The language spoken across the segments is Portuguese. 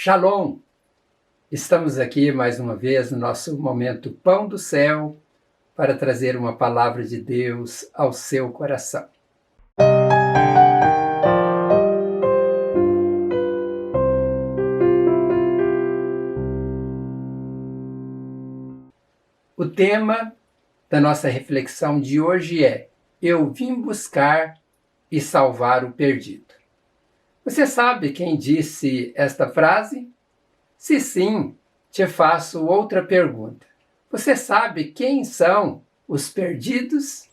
Shalom! Estamos aqui mais uma vez no nosso momento Pão do Céu para trazer uma palavra de Deus ao seu coração. O tema da nossa reflexão de hoje é: Eu vim buscar e salvar o perdido. Você sabe quem disse esta frase? Se sim, te faço outra pergunta. Você sabe quem são os perdidos?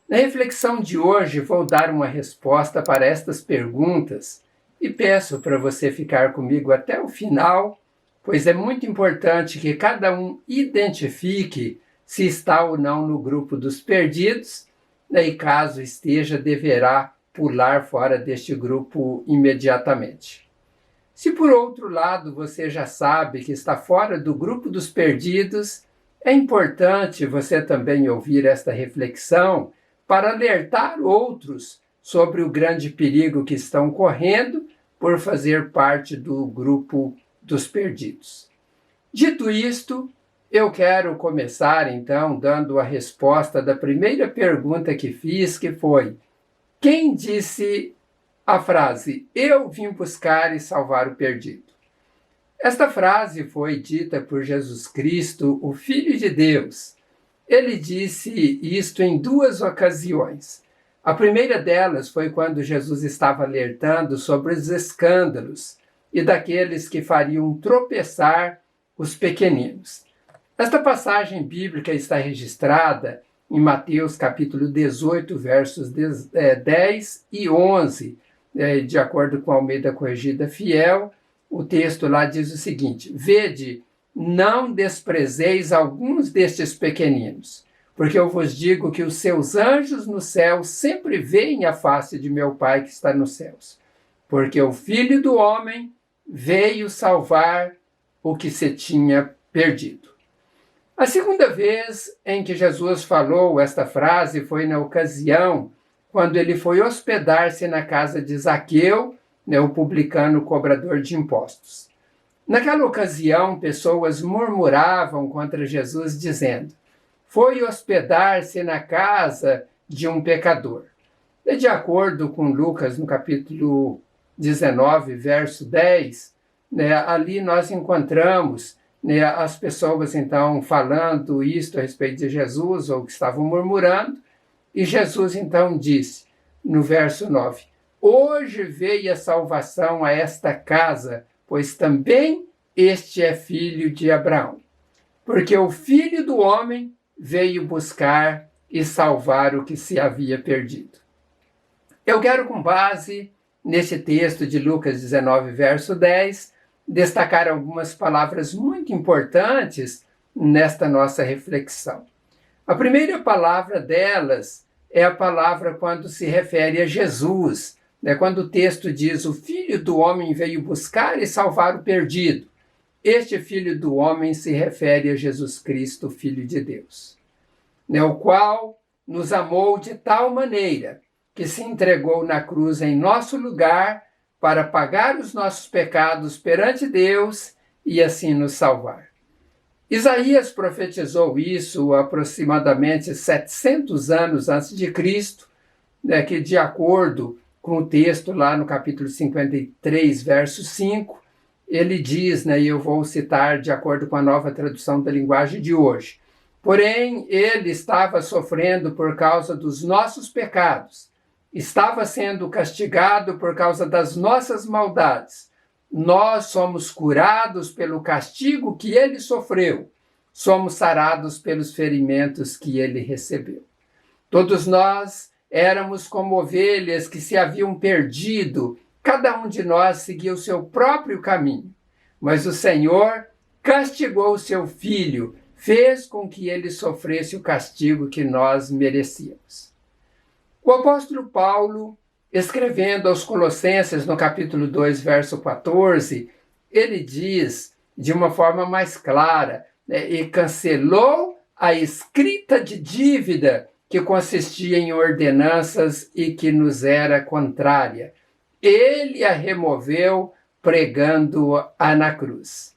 Na reflexão de hoje, vou dar uma resposta para estas perguntas e peço para você ficar comigo até o final, pois é muito importante que cada um identifique se está ou não no grupo dos perdidos, e caso esteja, deverá pular fora deste grupo imediatamente. Se por outro lado você já sabe que está fora do grupo dos perdidos, é importante você também ouvir esta reflexão para alertar outros sobre o grande perigo que estão correndo por fazer parte do grupo dos perdidos. Dito isto, eu quero começar então dando a resposta da primeira pergunta que fiz, que foi: quem disse a frase, eu vim buscar e salvar o perdido? Esta frase foi dita por Jesus Cristo, o Filho de Deus. Ele disse isto em duas ocasiões. A primeira delas foi quando Jesus estava alertando sobre os escândalos e daqueles que fariam tropeçar os pequeninos. Esta passagem bíblica está registrada em Mateus capítulo 18, versos 10 e 11, de acordo com a Almeida Corrigida Fiel. O texto lá diz o seguinte: Vede, não desprezeis alguns destes pequeninos, porque eu vos digo que os seus anjos no céu sempre veem a face de meu Pai que está nos céus. Porque o Filho do Homem veio salvar o que se tinha perdido. A segunda vez em que Jesus falou esta frase foi na ocasião quando ele foi hospedar-se na casa de Zaqueu, o publicano cobrador de impostos. Naquela ocasião, pessoas murmuravam contra Jesus, dizendo: foi hospedar-se na casa de um pecador. E de acordo com Lucas, no capítulo 19, verso 10, ali nós encontramos as pessoas então falando isto a respeito de Jesus, ou que estavam murmurando, e Jesus então disse, no verso 9, hoje veio a salvação a esta casa, pois também este é filho de Abraão. Porque o Filho do Homem veio buscar e salvar o que se havia perdido. Eu quero, com base nesse texto de Lucas 19, verso 10, destacar algumas palavras muito importantes nesta nossa reflexão. A primeira palavra delas é a palavra quando se refere a Jesus, quando o texto diz, o Filho do Homem veio buscar e salvar o perdido. Este Filho do Homem se refere a Jesus Cristo, Filho de Deus, o qual nos amou de tal maneira que se entregou na cruz em nosso lugar para pagar os nossos pecados perante Deus e assim nos salvar. Isaías profetizou isso aproximadamente 700 anos antes de Cristo, que de acordo com o texto lá no capítulo 53, verso 5, ele diz, e eu vou citar de acordo com a nova tradução da linguagem de hoje, porém ele estava sofrendo por causa dos nossos pecados, estava sendo castigado por causa das nossas maldades. Nós somos curados pelo castigo que ele sofreu. Somos sarados pelos ferimentos que ele recebeu. Todos nós éramos como ovelhas que se haviam perdido. Cada um de nós seguia o seu próprio caminho. Mas o Senhor castigou o seu Filho, fez com que ele sofresse o castigo que nós merecíamos. O apóstolo Paulo, escrevendo aos Colossenses, no capítulo 2, verso 14, ele diz de uma forma mais clara, e cancelou a escrita de dívida que consistia em ordenanças e que nos era contrária. Ele a removeu, pregando-a na cruz.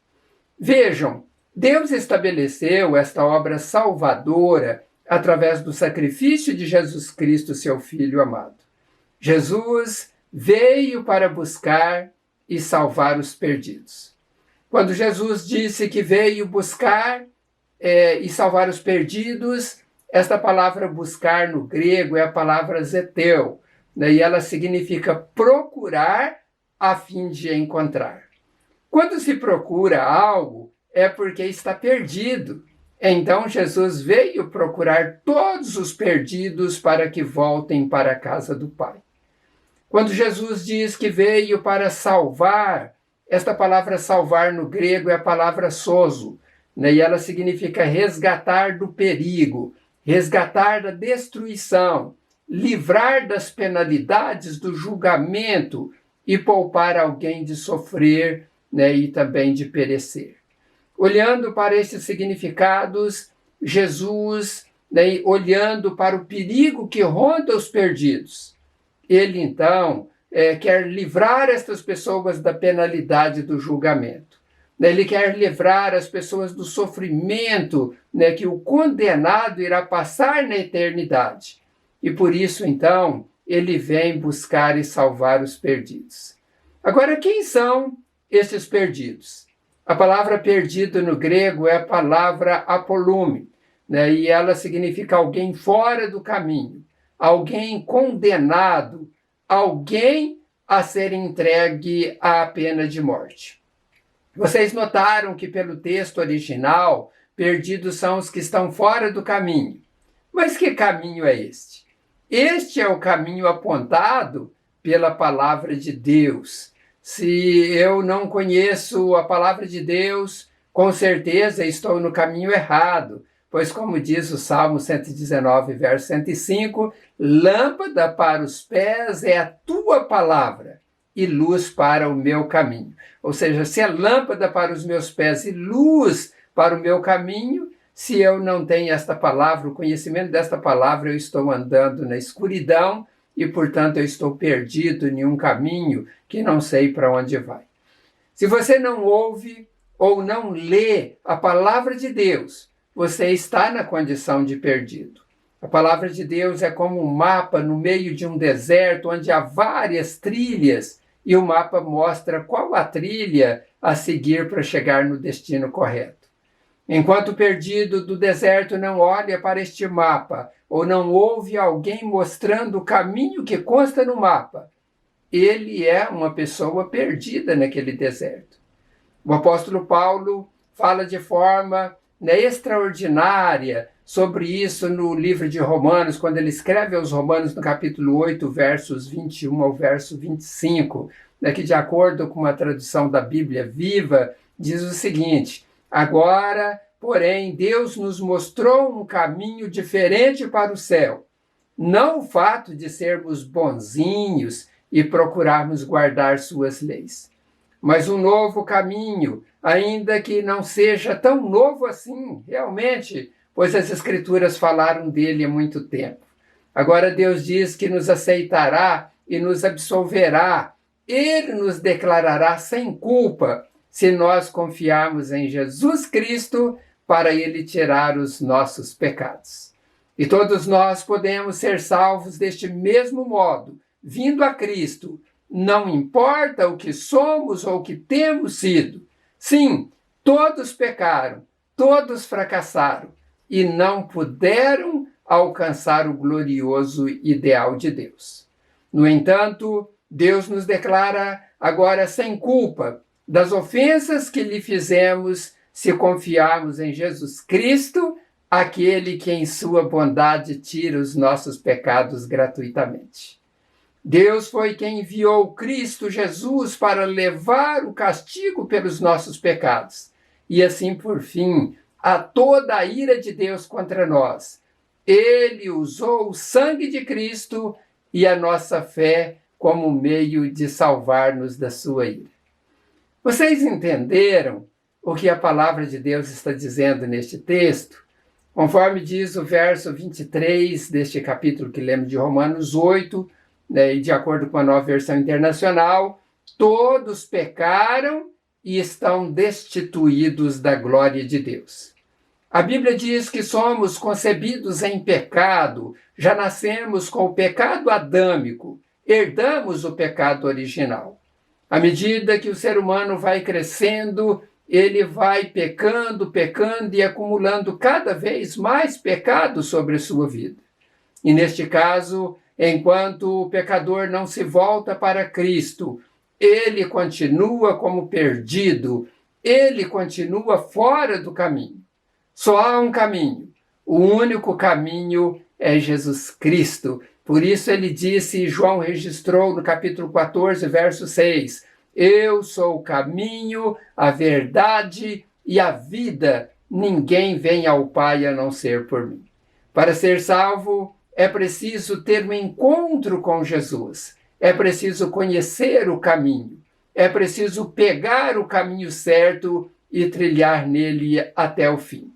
Vejam, Deus estabeleceu esta obra salvadora através do sacrifício de Jesus Cristo, seu Filho amado. Jesus veio para buscar e salvar os perdidos. Quando Jesus disse que veio buscar e salvar os perdidos, esta palavra buscar no grego é a palavra zeteu, né? E ela significa procurar a fim de encontrar. Quando se procura algo, é porque está perdido. Então Jesus veio procurar todos os perdidos para que voltem para a casa do Pai. Quando Jesus diz que veio para salvar, esta palavra salvar no grego é a palavra sozo, né? E ela significa resgatar do perigo, resgatar da destruição, livrar das penalidades do julgamento e poupar alguém de sofrer, né? E também de perecer. Olhando para esses significados, Jesus, né? Olhando para o perigo que ronda os perdidos, ele então quer livrar estas pessoas da penalidade do julgamento. Ele quer livrar as pessoas do sofrimento, né, que o condenado irá passar na eternidade. E por isso, então, ele vem buscar e salvar os perdidos. Agora, quem são esses perdidos? A palavra perdido no grego é a palavra apolume, né, e ela significa alguém fora do caminho, alguém condenado, alguém a ser entregue à pena de morte. Vocês notaram que pelo texto original, perdidos são os que estão fora do caminho. Mas que caminho é este? Este é o caminho apontado pela palavra de Deus. Se eu não conheço a palavra de Deus, com certeza estou no caminho errado. Pois, como diz o Salmo 119, verso 105, lâmpada para os pés é a tua palavra e luz para o meu caminho. Ou seja, se é lâmpada para os meus pés e luz para o meu caminho, se eu não tenho esta palavra, o conhecimento desta palavra, eu estou andando na escuridão e, portanto, eu estou perdido em um caminho que não sei para onde vai. Se você não ouve ou não lê a palavra de Deus, você está na condição de perdido. A palavra de Deus é como um mapa no meio de um deserto, onde há várias trilhas, e o mapa mostra qual a trilha a seguir para chegar no destino correto. Enquanto o perdido do deserto não olha para este mapa, ou não ouve alguém mostrando o caminho que consta no mapa, ele é uma pessoa perdida naquele deserto. O apóstolo Paulo fala de forma extraordinária sobre isso no livro de Romanos, quando ele escreve aos Romanos no capítulo 8, versos 21 ao verso 25, que de acordo com uma tradução da Bíblia Viva, diz o seguinte: agora, porém, Deus nos mostrou um caminho diferente para o céu. Não o fato de sermos bonzinhos e procurarmos guardar suas leis, mas um novo caminho, ainda que não seja tão novo assim, realmente, pois as Escrituras falaram dele há muito tempo. Agora Deus diz que nos aceitará e nos absolverá. Ele nos declarará sem culpa se nós confiarmos em Jesus Cristo para ele tirar os nossos pecados. E todos nós podemos ser salvos deste mesmo modo, vindo a Cristo. Não importa o que somos ou o que temos sido. Sim, todos pecaram, todos fracassaram e não puderam alcançar o glorioso ideal de Deus. No entanto, Deus nos declara agora sem culpa das ofensas que lhe fizemos se confiarmos em Jesus Cristo, aquele que em sua bondade tira os nossos pecados gratuitamente. Deus foi quem enviou Cristo Jesus para levar o castigo pelos nossos pecados e assim, por fim, a toda a ira de Deus contra nós. Ele usou o sangue de Cristo e a nossa fé como meio de salvar-nos da sua ira. Vocês entenderam o que a palavra de Deus está dizendo neste texto? Conforme diz o verso 23 deste capítulo que lemos de Romanos 8, e de acordo com a Nova Versão Internacional, Todos pecaram e estão destituídos da glória de Deus. A Bíblia diz que somos concebidos em pecado, já nascemos com o pecado adâmico, herdamos o pecado original. À medida que o ser humano vai crescendo, ele vai pecando e acumulando cada vez mais pecado sobre a sua vida. E neste caso, enquanto o pecador não se volta para Cristo, ele continua como perdido, ele continua fora do caminho. Só há um caminho, o único caminho é Jesus Cristo. Por isso ele disse, João registrou no capítulo 14, verso 6, eu sou o caminho, a verdade e a vida. Ninguém vem ao Pai a não ser por mim. Para ser salvo, é preciso ter um encontro com Jesus. É preciso conhecer o caminho. É preciso pegar o caminho certo e trilhar nele até o fim.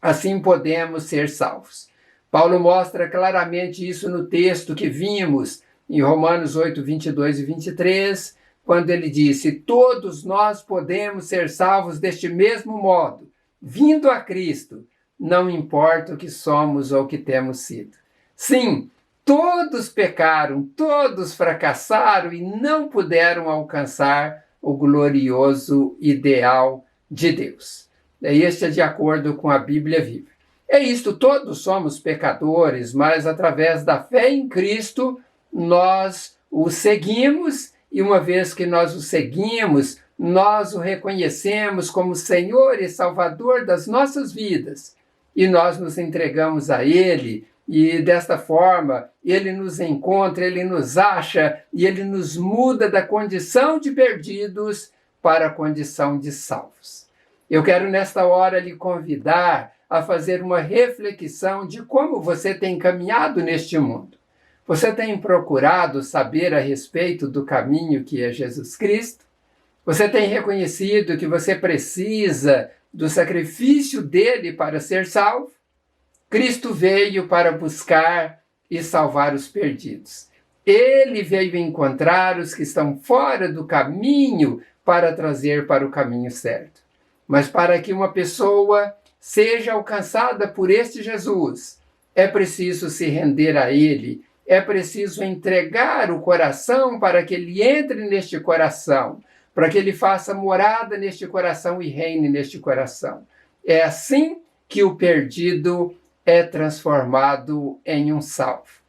Assim podemos ser salvos. Paulo mostra claramente isso no texto que vimos em Romanos 8, 22 e 23, quando ele disse, todos nós podemos ser salvos deste mesmo modo, vindo a Cristo, não importa o que somos ou o que temos sido. Sim, todos pecaram, todos fracassaram e não puderam alcançar o glorioso ideal de Deus. Este é de acordo com a Bíblia viva. É isto, todos somos pecadores, mas através da fé em Cristo, nós o seguimos e uma vez que nós o seguimos, nós o reconhecemos como Senhor e Salvador das nossas vidas. E nós nos entregamos a Ele e desta forma Ele nos encontra, Ele nos acha e Ele nos muda da condição de perdidos para a condição de salvos. Eu quero nesta hora lhe convidar a fazer uma reflexão de como você tem caminhado neste mundo. Você tem procurado saber a respeito do caminho que é Jesus Cristo? Você tem reconhecido que você precisa do sacrifício dele para ser salvo? Cristo veio para buscar e salvar os perdidos. Ele veio encontrar os que estão fora do caminho para trazer para o caminho certo. Mas para que uma pessoa seja alcançada por este Jesus, é preciso se render a Ele, é preciso entregar o coração para que Ele entre neste coração, para que Ele faça morada neste coração e reine neste coração. É assim que o perdido é transformado em um salvo.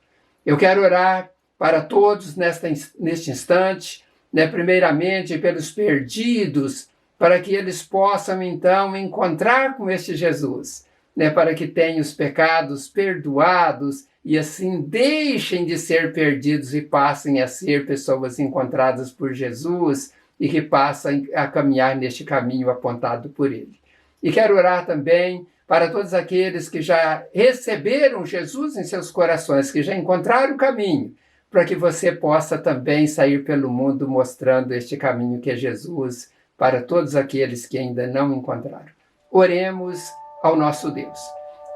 Eu quero orar para todos neste instante, primeiramente pelos perdidos, para que eles possam, então, encontrar com este Jesus, para que tenham os pecados perdoados e, assim, deixem de ser perdidos e passem a ser pessoas encontradas por Jesus e que passem a caminhar neste caminho apontado por Ele. E quero orar também para todos aqueles que já receberam Jesus em seus corações, que já encontraram o caminho, para que você possa também sair pelo mundo mostrando este caminho que é Jesus, para todos aqueles que ainda não encontraram. Oremos ao nosso Deus.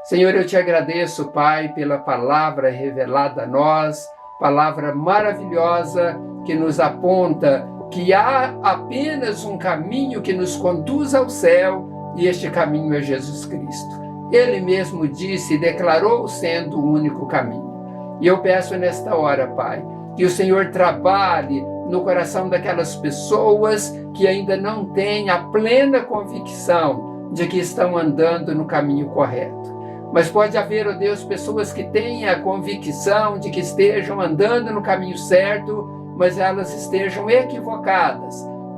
Senhor, eu te agradeço, Pai, pela palavra revelada a nós, palavra maravilhosa que nos aponta que há apenas um caminho que nos conduz ao céu e este caminho é Jesus Cristo. Ele mesmo disse e declarou sendo o único caminho. E eu peço nesta hora, Pai, que o Senhor trabalhe no coração daquelas pessoas que ainda não têm a plena convicção de que estão andando no caminho correto. Mas pode haver, ó Deus, pessoas que têm a convicção de que estejam andando no caminho certo, mas elas estejam equivocadas.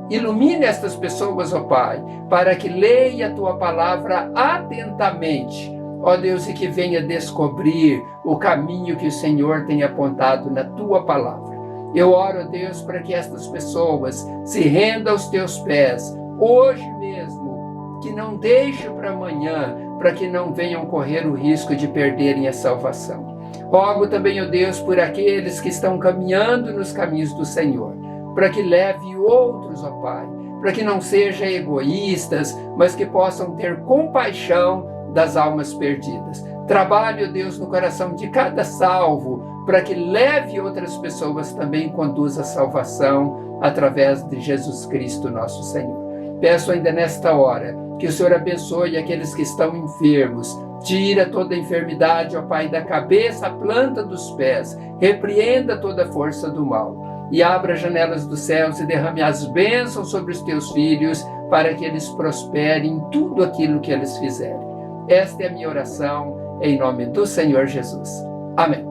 Ilumine estas pessoas, ó Pai, para que leia a Tua palavra atentamente, ó Deus, e que venha descobrir o caminho que o Senhor tem apontado na Tua palavra. Eu oro, Deus, para que estas pessoas se rendam aos Teus pés, hoje mesmo, que não deixe para amanhã, para que não venham correr o risco de perderem a salvação. Rogo também, ó Deus, por aqueles que estão caminhando nos caminhos do Senhor, para que leve outros, ó Pai, para que não sejam egoístas, mas que possam ter compaixão das almas perdidas. Trabalhe, ó Deus, no coração de cada salvo, para que leve outras pessoas também e conduza a salvação através de Jesus Cristo, nosso Senhor. Peço ainda nesta hora que o Senhor abençoe aqueles que estão enfermos. Tira toda a enfermidade, ó Pai, da cabeça à planta dos pés. Repreenda toda a força do mal. E abra as janelas dos céus e derrame as bênçãos sobre os teus filhos, para que eles prosperem em tudo aquilo que eles fizerem. Esta é a minha oração, em nome do Senhor Jesus. Amém.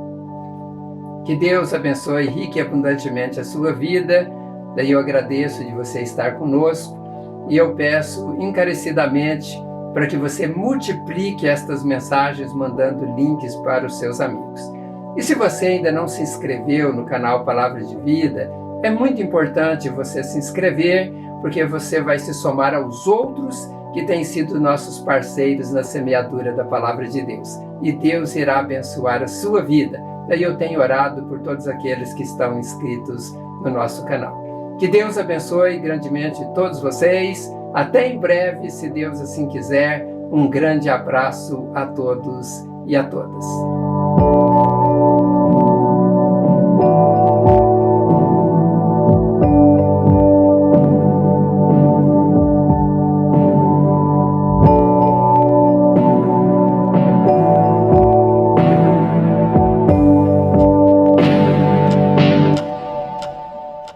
Que Deus abençoe rica e abundantemente a sua vida. Daí eu agradeço de você estar conosco e eu peço encarecidamente para que você multiplique estas mensagens mandando links para os seus amigos. E se você ainda não se inscreveu no canal Palavra de Vida, é muito importante você se inscrever, porque você vai se somar aos outros que têm sido nossos parceiros na semeadura da Palavra de Deus. E Deus irá abençoar a sua vida. Daí eu tenho orado por todos aqueles que estão inscritos no nosso canal. Que Deus abençoe grandemente todos vocês. Até em breve, se Deus assim quiser. Um grande abraço a todos e a todas.